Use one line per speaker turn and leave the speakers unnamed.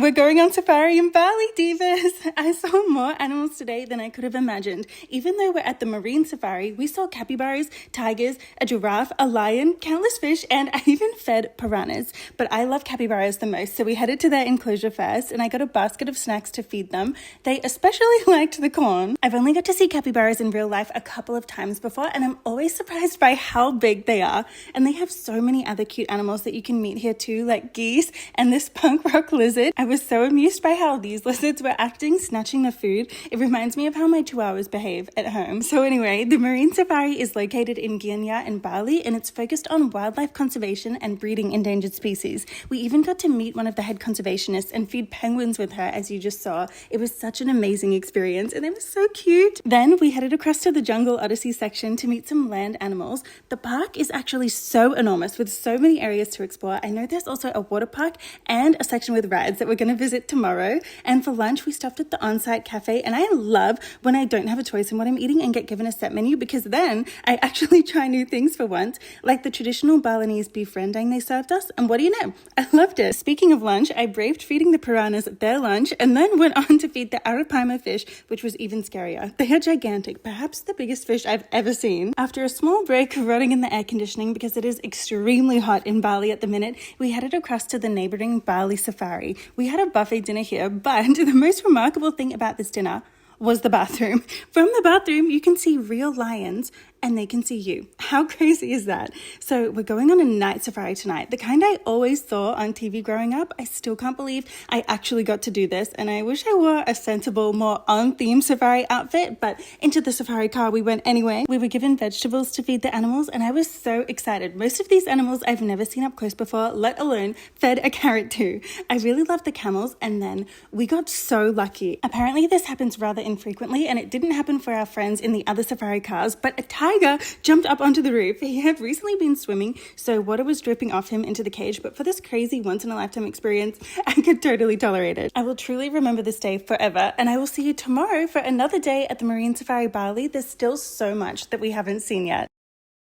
We're going on safari in Bali, divas. I saw more animals today than I could have imagined. Even though we're at the marine safari, we saw capybaras, tigers, a giraffe, a lion, countless fish, and I even fed piranhas. But I love capybaras the most, so we headed to their enclosure first, and I got a basket of snacks to feed them. They especially liked the corn. I've only got to see capybaras in real life a couple of times before, and I'm always surprised by how big they are. And they have so many other cute animals that you can meet here too, like geese and this punk rock lizard. I was so amused by how these lizards were acting, snatching the food. It reminds me of how my chihuahuas behave at home. So anyway, the marine safari is located in Gianyar in Bali, and it's focused on wildlife conservation and breeding endangered species. We even got to meet one of the head conservationists and feed penguins with her, as you just saw. It was such an amazing experience, and they were so cute. Then we headed across to the Jungle Odyssey section to meet some land animals. The park is actually so enormous with so many areas to explore. I know there's also a water park and a section with rides that we're going to visit tomorrow. And for lunch, we stopped at the on-site cafe, and I love when I don't have a choice in what I'm eating and get given a set menu, because then I actually try new things for once, like the traditional Balinese beef rendang they served us, and what do you know? I loved it. Speaking of lunch, I braved feeding the piranhas their lunch and then went on to feed the arapaima fish, which was even scarier. They are gigantic, perhaps the biggest fish I've ever seen. After a small break rotting in the air conditioning because it is extremely hot in Bali at the minute, we headed across to the neighboring Bali safari. We had a buffet dinner here, but the most remarkable thing about this dinner was the bathroom. From the bathroom, you can see real lions and they can see you. How crazy is that? So we're going on a night safari tonight, the kind I always saw on TV growing up. I still can't believe I actually got to do this, and I wish I wore a sensible, more on-theme safari outfit, but into the safari car we went anyway. We were given vegetables to feed the animals, and I was so excited. Most of these animals I've never seen up close before, let alone fed a carrot too. I really love the camels, and then we got so lucky. Apparently this happens rather infrequently, and it didn't happen for our friends in the other safari cars, but a tiger jumped up onto the roof. He had recently been swimming, so water was dripping off him into the cage, but for this crazy once-in-a-lifetime experience, I could totally tolerate it. I will truly remember this day forever, and I will see you tomorrow for another day at the Marine Safari Bali. There's still so much that we haven't seen yet.